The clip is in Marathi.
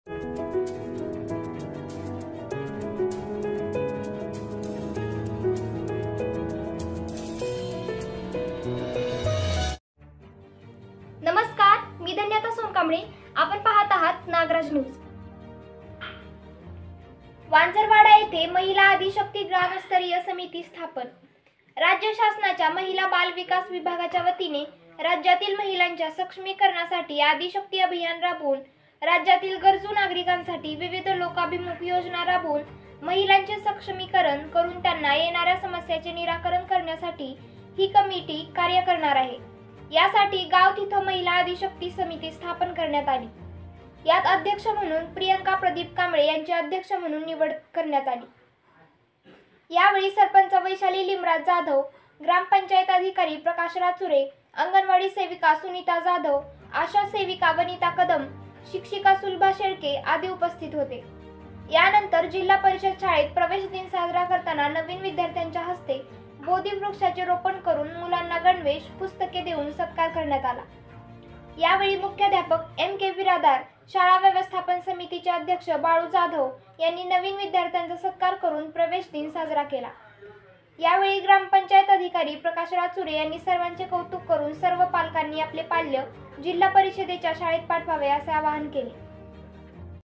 नमस्कार, मी धन्यता सोनकांबळे. आपण पाहत आहात नागराज न्यूज. वांजरवाडा येथे महिला आदिशक्ती ग्रामस्तरीय समिती स्थापन. राज्य शासनाच्या महिला बाल विकास विभागाच्या वतीने राज्यातील महिलांच्या सक्षमीकरणासाठी आदिशक्ती अभियान राबवून राज्यातील गरजू नागरिकांसाठी विविध लोकाभिमुख योजना राबवून महिलांचे सक्षमीकरण करून त्यांना येणाऱ्या समस्याचे निराकरण करण्यासाठी ही कमिटी कार्य करणार आहे. यासाठी गाव तिथं महिला आदिशक्ती समिती स्थापन करण्यात आली. यात अध्यक्ष म्हणून प्रियंका प्रदीप कांबळे यांची अध्यक्ष म्हणून निवड करण्यात आली. यावेळी सरपंच वैशाली लिमराज जाधव, ग्रामपंचायत अधिकारी प्रकाश राचुरे, अंगणवाडी सेविका सुनीता जाधव, आशा सेविका वनिता कदम, शिक्षिका सुलभा शेळके आदी उपस्थित होते. यानंतर जिल्हा परिषद शाळेत प्रवेश दिन साजरा करताना नवीन विद्यार्थ्यांच्या हस्ते बोधी वृक्षाचे रोपण करून मुलांना गणवेश, पुस्तके देऊन सत्कार करण्यात आला. यावेळी मुख्याध्यापक M.K. बिरादार, शाळा व्यवस्थापन समितीचे अध्यक्ष बाळू जाधव यांनी नवीन विद्यार्थ्यांचा सत्कार करून प्रवेश दिन साजरा केला. यावेळी ग्रामपंचायत अधिकारी प्रकाश राचुरे यांनी सर्वांचे कौतुक करून सर्व पालकांनी आपले पाल्य जिल्हा परिषदेच्या शाळेत पाठवावे असे आवाहन केले.